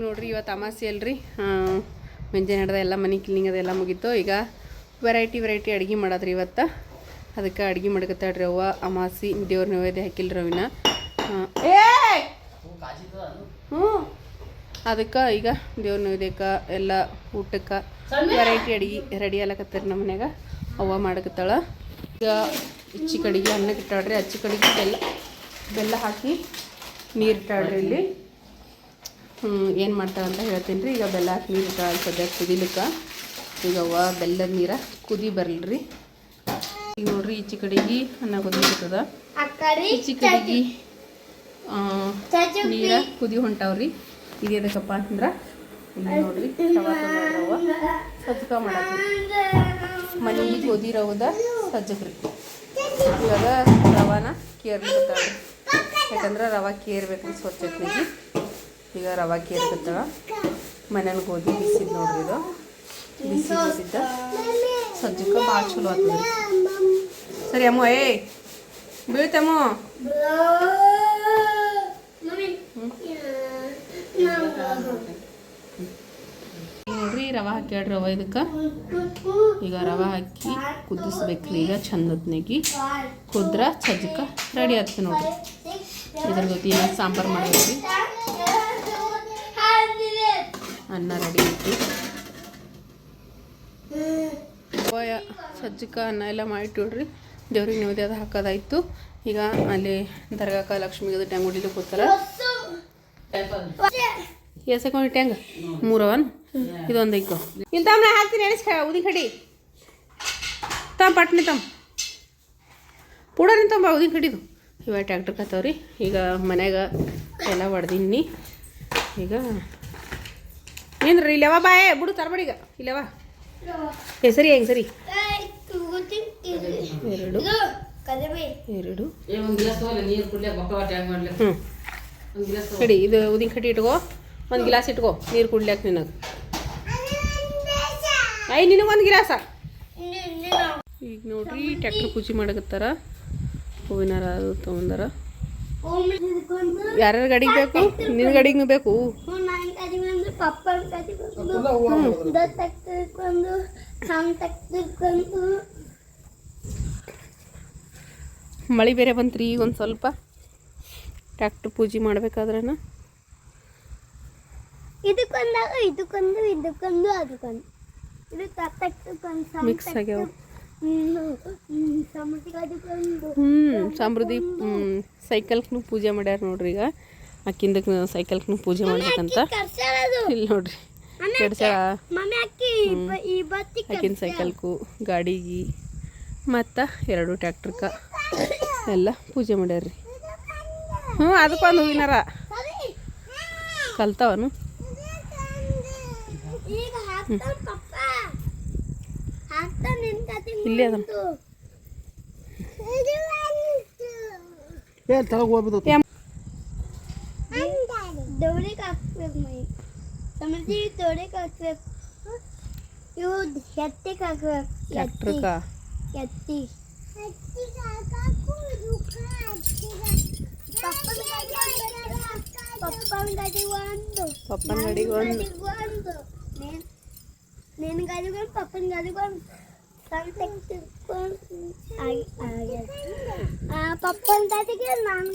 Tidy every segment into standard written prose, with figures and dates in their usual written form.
ನೋಡ್ರಿ ಇವತ್ತು ಅಮಾಸೆ ಅಲ್ರಿ, ಮುಂಜಾನೆ ನಡೆದ ಎಲ್ಲ ಮನೆ ಕ್ಲೀನಿಂಗ್ ಅದೆಲ್ಲ ಮುಗೀತು. ಈಗ ವೆರೈಟಿ ಅಡುಗೆ ಮಾಡೋದ್ರಿ ಇವತ್ತು. ಅದಕ್ಕೆ ಅಡುಗೆ ಮಾಡ್ಕೊತಾಳ್ರಿ ಅವ್ವ. ಅಮಾಸಿ ದೇವ್ರ ನೈವೇದ್ಯ ಹಾಕಿಲ್ಲ ರವಿನ. ಅದಕ್ಕೆ ಈಗ ದೇವ್ರ ನೈವೇದ್ಯಕ್ಕೆ ಎಲ್ಲ ಊಟಕ್ಕೆ ವೆರೈಟಿ ಅಡುಗೆ ರೆಡಿ ಆಗ್ಲಕತ್ತಾರ ನಮ್ಮ ಮನ್ಯಾಗ. ಅವ್ವ ಮಾಡಕತ್ತಾಳ. ಈಗ ಹೆಚ್ಚಿ ಕಡೆಗೆ ಅನ್ನಕ್ಕೆ ಇಟ್ಟಾಳ್ರಿ. ಹಚ್ಚಿ ಕಡೆಗೆ ಬೆಲ್ಲ ಹಾಕಿ ನೀರು ಇಟ್ಟಾಳ್ರಿ. ಇಲ್ಲಿ ಏನು ಮಾಡ್ತಾಳೆ ಅಂತ ಹೇಳ್ತೀನಿ ರೀ. ಈಗ ಬೆಲ್ಲ ಹಾಕಿ ನೀರು ಇಟ್ಟಾಳ ಸದ್ಯ ಕುದಿಲಿಕ್ಕೆ. ಈಗ ಅವ್ವ ಬೆಲ್ಲದ ನೀರು ಕುದಿ ಬರಲ್ರಿ. ಈಗ ನೋಡ್ರಿ ಈಚೆ ಕಡೆಗೆ ಅನ್ನ ಕುದಿರ್ತದ, ಈಚೆ ಕಡೆಗೆ ನೀರು ಕುದಿ ಹೊಂಟಾವ್ರಿ. ಇದು ಎದಕ್ಕಪ್ಪ ಅಂತಂದ್ರೆ ಇಲ್ಲಿ ನೋಡ್ರಿ ರವಾ ತೊಗೊಂಡ್ರವ್ವ ಸಜ್ಜಕ ಮಾಡತ್ರಿ. ಮನೆ ಗೋಧಿ ರವದ ಸಜ್ಜಕ್ರಿ. ಇವಾಗ ರವಾನ ಕೇರ್ಲಿಕತ್ತಾಳ್ರಿ. ಯಾಕಂದ್ರೆ ರವಾ ಕೇರ್ಬೇಕ್ರಿ ಸ್ವಚ್ಛತೆಗೆ. ಈಗ ರವಾ ಕೇರ್ಕತ್ತಾಳ. ಮನೇಲಿ ಗೋಧಿ ಬಿಸಿದ್ ನೋಡ್ರಿ. ಇದು ಬಿಸಿದ್ದ ಸಜ್ಜಕ ಭಾಳ ಚಲೋ ಆಗ್ತದ್ರಿ. ಸರಿ ಅಮ್ಮ, ಬೀಳ್ತಮ್ಮ. ನೋಡ್ರಿ ರವಾ ಹಾಕ್ಯಾಡ್ರಿ ರವ ಇದಕ್ಕೆ. ಈಗ ರವಾ ಹಾಕಿ ಕುದಿಸ್ಬೇಕ್ರಿ. ಈಗ ಚಂದತ್ನಾಗಿ ಕುದ್ರ ಸಜ್ಜಕ ರೆಡಿ ಆಗ್ತದೆ ನೋಡ್ರಿ. ಇದ್ರ ಜೊತೆ ಸಾಂಬಾರು ಮಾಡ್ಬೇಕ್ರಿ. ಅನ್ನ ರೆಡಿ ಐತಿ. ಸಜ್ಜಕ ಅನ್ನ ಎಲ್ಲ ಮಾಡಿಟ್ಬಿಡ್ರಿ. ದೇವ್ರಿಗೆ ನೈವೇದ್ಯ ಅದು ಹಾಕೋದಾಯ್ತು. ಈಗ ಅಲ್ಲಿ ದರ್ಗಾಕ ಲಕ್ಷ್ಮಿಗದು ಟ್ಯಾಂಗ್ ಹೊಡಿಲಿಕ್ಕೆ ಹೋಗ್ತಾರ. ಎಸಕೊಂಡು ಟ್ಯಾಂಗ್ 3 ಅವನ್. ಇದೊಂದು ಐಕೋ ಇಲ್ಲಿ ತಮ್ಮ ಹಾಕ್ತೀನಿ. ಎಣಿಸ್ ಉದಿ ಕಡಿ ತಮ್ಮ ಪಟ್ನಿ ತಮ್ಮ ಪೂಡ ನಿಂತಂಬ ಉದಿ ಕಡಿದು. ಇವಾಗ ಟ್ಯಾಕ್ಟ್ರ್ ಕತ್ತವ್ರಿ. ಈಗ ಮನ್ಯಾಗ ಎಲ್ಲ ಹೊಡೆದಿನಿ. ಈಗ ಏನ್ರಿ ಇಲ್ಲವ ಬಾಯ್ ಬಿಡು ತರಬೇಡೀಗ. ಇಲ್ಲವ ಸರಿ ಹೆಂಗೆ ಸರಿ 2 ಕಡಿ. ಇದು ಉದಿನ ಕಟ್ಟಿ ಇಟ್ಕೋ. ಒಂದು ಗಿಲಾಸ್ ಇಟ್ಕೋ ನೀರು ಕುಡ್ಲಿಕ್ಕೆ ನಿನಗೆ. ನಿನಗೊಂದು ಗಿಲಾಸ. ಈಗ ನೋಡ್ರಿ ಟ್ಯಾಕ್ಟ್ರ್ ಪೂಜೆ ಮಾಡಕತ್ತಾರ. ಹೂವಿನಾರ ಅದು ತೊಗೊಂಡಾರ. ಯಾರ್ಯಾರ ಗಾಡಿಗೆ ಬೇಕು? ನಿನ್ನ ಗಾಡಿಗೆ ಬೇಕು. ಮಳೆ ಬೇರೆ ಬಂತ್ರಿ ಈಗ ಒಂದು ಸ್ವಲ್ಪ. ಟ್ಯಾಕ್ಟ್ರ್ ಪೂಜೆ ಮಾಡ್ಬೇಕಾದ್ರನ ಮಿಕ್ಸ್ ಆಗ್ಯಾವ. ಸಮೃದ್ಧಿ ಸೈಕಲ್ಗೂ ಪೂಜೆ ಮಾಡ್ಯಾರ ನೋಡ್ರಿ. ಈಗ ಅಕ್ಕಿಂದಕ್ಕೆ ಸೈಕಲ್ಗೂ ಪೂಜೆ ಮಾಡ್ಬೇಕಂತ. ಇಲ್ಲಿ ನೋಡ್ರಿ ಕೆಡ್ಸ್ಯಾಳ. ಅಕ್ಕಿನ ಸೈಕಲ್ಗೂ ಗಾಡಿಗೆ ಮತ್ತು 2 ಟ್ಯಾಕ್ಟ್ರಕ್ಕ ಎಲ್ಲ ಪೂಜೆ ಮಾಡ್ಯಾರ್ರಿ. ಅದಕ್ಕೊಂದು ಹೂವಿನಾರ ಕಲ್ತಾವನು. ಇಲ್ಲಿ ಅದ ಪಪ್ಪನ ಗಾಡಿಗೆ ಒಂದು నేను గదిగొని పప్పని గదిగొని పప్పని గదిಗೆ ನಾನು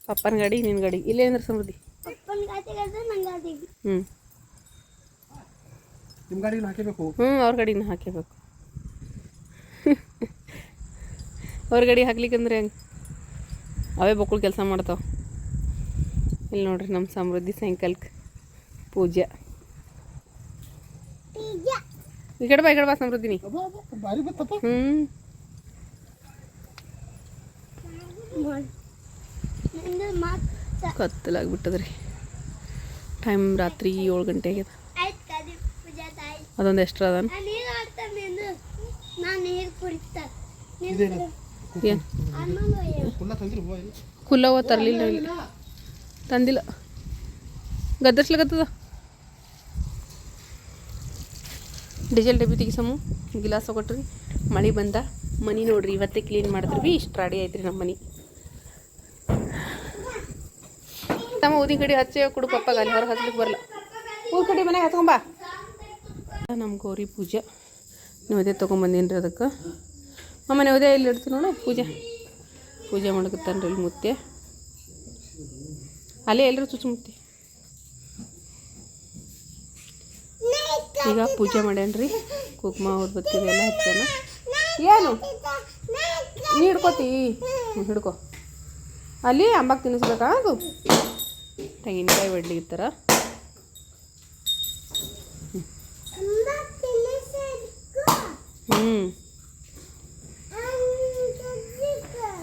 ಪಪ್ಪನ ಗಾಡಿ ನಿನ್ನ ಗಾಡಿ ಇಲ್ಲೇ ಅಂದ್ರೆ ಸಮೃದ್ಧಿ ಪಪ್ಪನ ಗಾಡಿಗೆ ನನ್ನ ಗಾಡಿಗೆ ನಿಮ್ಮ ಗಾಡಿನ ಹಾಕಬೇಕು. ಅವ್ರ ಗಾಡಿನ ಹಾಕಬೇಕು. ಅವ್ರ ಗಾಡಿ ಹಾಕ್ಲಿಕ್ಕಂದ್ರೆ ಹೆಂಗೆ ಅವೇ ಬಕ್ಕಳು ಕೆಲಸ ಮಾಡ್ತಾವ. ಇಲ್ಲಿ ನೋಡ್ರಿ ನಮ್ಮ ಸಮೃದ್ಧಿ ಸೈಕಲ್ಗೆ ಪೂಜೆ. ಈ ಕಡೆ ಬಾ ಸಮೃದ್ಧಿನಿ. ಕತ್ತಲಾಗ್ಬಿಟ್ಟದ್ರಿ. ಟೈಮ್ ರಾತ್ರಿ 7 ಗಂಟೆ ಆಗ್ಯದ. ಅದೊಂದು ಎಕ್ಸ್ಟ್ರಾ ಅದ. ಕುಲ್ಲವ ತರಲಿಲ್ಲ, ತಂದಿಲ್ಲ. ಗದ್ದರ್ಸ್ಲಕತ್ತದ. ಡೀಸೆಲ್ ಡಬ್ಬಿ ತೆಗಿಸಮು. ಗಿಲಾಸ ಕೊಟ್ರಿ. ಮಳೆ ಬಂದ. ಮನೆ ನೋಡ್ರಿ ಇವತ್ತೇ ಕ್ಲೀನ್ ಮಾಡಿದ್ರಿ. ಇಷ್ಟು ರೆಡಿ ಆಯ್ತು ರೀ ನಮ್ಮ ಮನೆ. ತಮ್ಮ ಊದಿನ ಕಡೆ ಹಚ್ಚಿ ಕೊಡು ಪಪ್ಪಾಗ ಅಲ್ಲಿ ಹೊರಗೆ ಹಚ್ಲಿಕ್ಕೆ ಬರಲ್ಲ ಊದ ಕಡೆ ಮನೆಗೆ ಹಚ್ಕೊಂಬಾ ನಮ್ಮ ಗೌರಿ ಪೂಜೆ ನೈವೇದ್ಯ ತೊಗೊಂಬಂದೀನಿ ರೀ ಅದಕ್ಕೆ ಅಮ್ಮ ನೈವೇದ್ಯ ಇಲ್ಲಿ ಇಡ್ತೀನಿ ನೋಡು ಪೂಜೆ ಮಾಡಕತ್ತಾನ ರೀ ಇಲ್ಲಿ ಮುತ್ತೆ ಅಲ್ಲೇ ಎಲ್ಲರೂ ಚುಚ್ಚುಮುತ್ತಿ ಈಗ ಪೂಜೆ ಮಾಡ್ಯಾನ್ರಿ ಕುಂಕುಮ ಉದ್ಬತ್ತಿ ಎಲ್ಲ ಹಚ್ಚಾನ ಏನು ನೀ ಹಿಡ್ಕೋತಿ ಹಿಡ್ಕೊ ಅಲ್ಲಿ ಅಂಬಾಗ ತಿನ್ನಿಸ್ಬೇಕಾ ಅದು ತೆಂಗಿನಕಾಯಿ ಒಡ್ಲಿಗಿತ್ತಾರ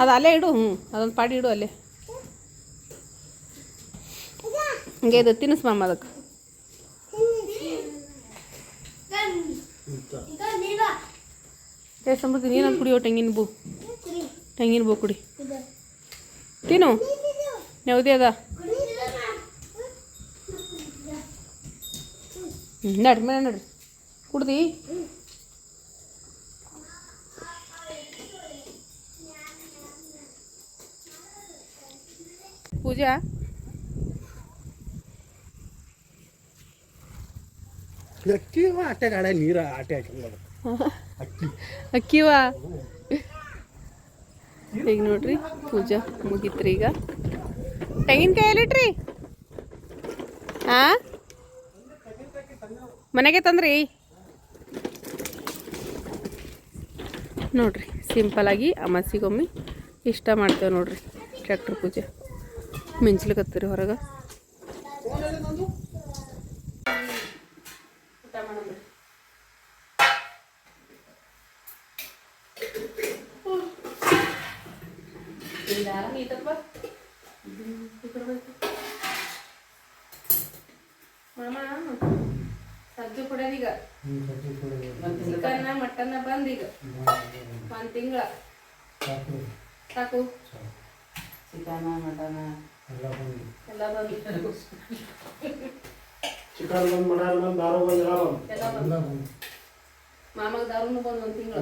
ಅದು ಅಲ್ಲೇ ಇಡು ಅದೊಂದು ಪಾಡಿ ಇಡು ಅಲ್ಲೇ ಹಂಗೆ ಇದು ತಿನ್ನಿಸ್ಬಮ್ಮ ಅದಕ್ಕೆ ಸಮೃದ್ಧಿ ನೀನಂತ ಕುಡಿಯೋ ತೆಂಗಿನ ಬೂ ಕುಡಿ ತಿನ್ನು ಯಾವುದೇ ಅದ ನಡ್ರಿ ಮೇಲೆ ನಡ್ರಿ ಕುಡ್ದಿ ಪೂಜಾ ಆಟೆ ಗಾಡ ನೀರು ಆಟೆ ಹಾಕಿ ಅಕ್ಕಿವಾ ಈಗ ನೋಡ್ರಿ ಪೂಜಾ ಮುಗಿತ್ರಿ ಈಗ ತೆಂಗಿನಕಾಯಿ ಎಲ್ಲಿಟ್ರಿ ಹಾಂ ಮನೆಗೆ ತಂದ್ರಿ ನೋಡ್ರಿ ಸಿಂಪಲಾಗಿ ಅಮಾಸಿಗೊಮ್ಮೆ ಇಷ್ಟ ಮಾಡ್ತೇವೆ ನೋಡ್ರಿ ಟ್ರ್ಯಾಕ್ಟರ್ ಪೂಜೆ ಮಿಂಚ್ಲಿಕತ್ತೀರಿ ಹೊರಗೆ ಸಜ್ಜು ಕುಡಿಯೋದೀಗ ಚಿಕನ್ನ ಮಟನ್ನ ಬಂದೀಗ ಒಂದು ತಿಂಗಳ ಸಾಕು ಚಿಕನ ಮಟನ ಎಲ್ಲ ಬಂದು ಚಿಕನ್ ಬಂದು ಮಟನ್ ಬಂದು ದಾರು ಬಂದು ಎಲ್ಲ ಬಂದು ಮಾಮಗ ದಾರುನು ಬಂದು ಒಂದು ತಿಂಗಳು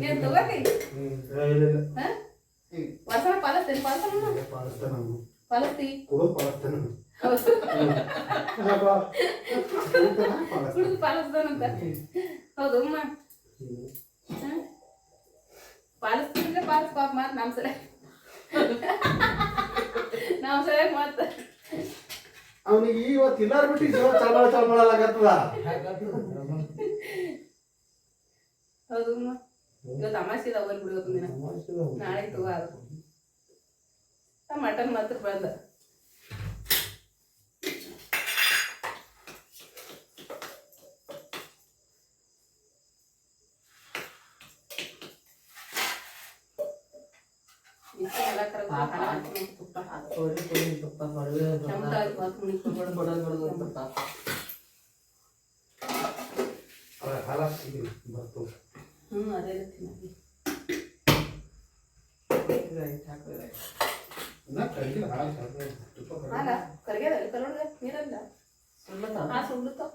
ಏನು ತಗೋತಿ ವರ್ಷ ಪಾಲಿಸ್ತೀನಿ ಪಾಲಿಸ್ತಿ ಕುಡಿದು ಪಾಲಿಸ್ತಾನಂತ ಹೌದಮ್ಮ ಪಾಲಿಸ್ತಿದ್ರೆ ಪಾಲಿಸ್ ಪಾಪ ಮಾತು ನಮ್ಮ ಸರಿಯಾಗಿ ಮಾತು ಅವನಿಗೆ ಇವತ್ತು ಇಲ್ಲಾರ ಬಿಟ್ಟು ಚಳಮಳಲಾಗತ್ತದ ಹೌದಮ್ಮ ಇವತ್ತು ಅಮಾಸಿ ಇದಾವ ಬಿಡಿ ಇವತ್ತು ದಿನ ನಾಳೆ ತಗೋ ಅದು ಮಟನ್ ಮಾತ್ರ ಬಂದ ಅದೇ ಹಾಲ ಕರಗ್ಯದ ಕಲ್ಲೊಳಗೆ ನೀರಲ್ಲ ಸುಳ್ಳುತ್ತಾವ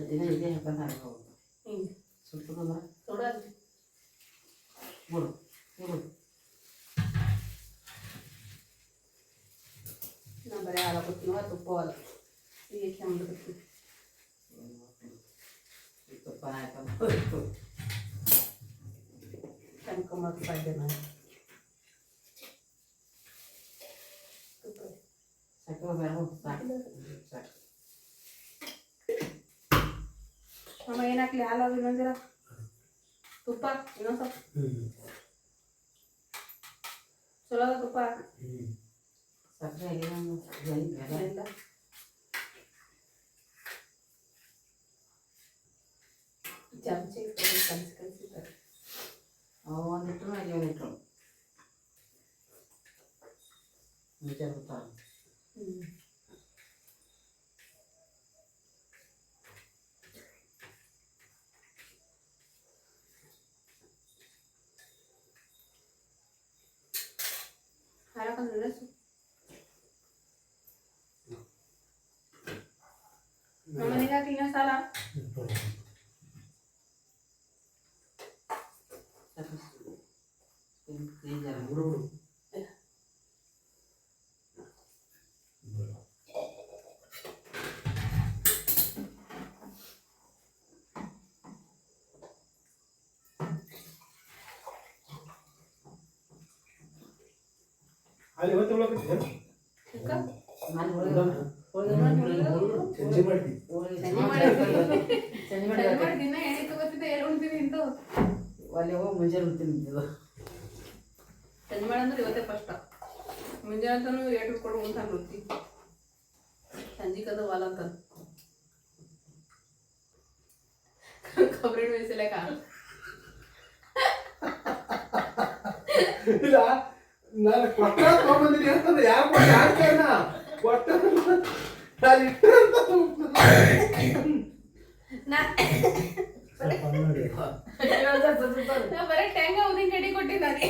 ಇದೆ ಹಾಕೋದು ಸ್ವಲ್ಪ ಬಿಡು ನಾ ಬರೀ ಹಾಲು ಕೊಡ್ತೀನೋ ತುಪ್ಪ ಅಲ್ಲ ಈಗ ಕೆಮ್ಮಡ್ತೀನಿ ತುಪ್ಪ ಹಾಕೋದು ಕನ್ಕೊಂಬರ್ತಾ ಇದ್ದೆ ನಾನು ತುಪ್ಪ ಸಾಕು ಅಮ್ಮ ಏನು ಹಾಕ್ಲಿ ಹಾಲು ಅದು ಇನ್ನೊಂದಿರ ತುಪ್ಪ ಇನ್ನೊಂದು ಸ್ವಲ್ಪ ಚಲೋ ಅದ ತುಪ್ಪ ಸಕ್ಕರೆ ಇಲ್ಲ ಚಮಚೆ ಕಲಿಸಿದ್ದಾರೆ ಒಂದಿಟ್ರು ಅಲ್ಲಿ ಒಂದಿಟ್ರು ಮುಂಚೆ ಬರ್ತಾರೆ ಹಾರಕಂದ್ರೆ ನಮ್ಮನೆಗೆ ಹಾಕಿನ ಸಾಲ ಅಲ್ಲಿ ಹೊತ್ತು ಉಳಕತ್ತಿ ಚಂಜಿ ಮಾಡ್ತಿ ದಿನ ಎಣ್ಣೆ ತಗೋತಿದ್ದೆ ಎಲ್ಲಿ ಉಣ್ತೀನಿ ಇಂತು ಅಲ್ಲಿ ಹೋಗಿ ಮುಂಜಾನೆ ಉಣ್ತೀನಿ ಸಂಜೆ ಮಾಡಂದ್ರೆ ಇವತ್ತೇ ಫಸ್ಟ್ ಮುಂಜಾನೆ ಅಂತಾನು ಏಟು ಕೊಡು ಉಣ್ತಾನೆ ರೊಟ್ಟಿ ಸಂಜಿಕದ ವಾಲ ಅಂತಾನ ಕೊಬ್ಬರಿ ಬೇಯಿಸಲೇಕ ಇಲ್ಲ ನಾನು ಕೊಟ್ಟ ತಗೊಂಬಂದಿನಿ ಅಂತಂದ್ರೆ ಯಾರು ಯಾರ್ಕೇನ ಕೊಟ್ಟ ನಾನು ಇಟ್ಟಂತ ನಾ ಬರೀ ಟೆಂಗ ಉದಿನ ಕಡಿ ಕೊಟ್ಟಿದ್ದಾನೆ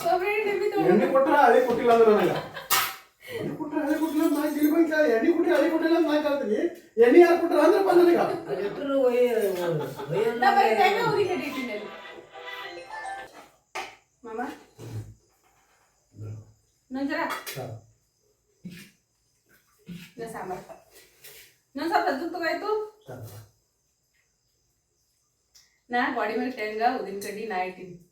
ಕೊಬ್ಬರಿ ಎಣ್ಣೆ ಕೊಟ್ರ ಅದೇ ಕೊಟ್ಟಿಲ್ಲ ಅಂದ್ರೆ ನನಗ ಎಣ್ಣೆ ಕೊಟ್ರ ಅದೇ ಕೊಟ್ಟಿಲ್ಲ ನಾ ಗಿಳಿ ಬಂಕ ಎಣ್ಣೆ ಕೊಟ್ರಿ ಅದೇ ಕೊಟ್ಟಿಲ್ಲ ನಾ ಕೇಳ್ತೀನಿ ಎಣ್ಣೆ ಯಾರು ಕೊಟ್ರ ಅಂದ್ರೆ ಬಂದ ನನಗ ನಾ ಬರೀ ಟೆಂಗ ಉದಿನ ಕಡಿ ಇಟ್ಟಿದ್ದೆ ಮಾಮ ನಂತರ ಸಾಂಬಾರ್ ನಾನು ಸ್ವಲ್ಪ ಅದ್ದು ತಗೋಯ್ತು ನಾ ಗಾಡಿ ಮೇಲೆ ಟೆಂಗ ಉದಿನ ಕಡ್ಡಿ ನಾ ಇಟ್ಟಿನಿ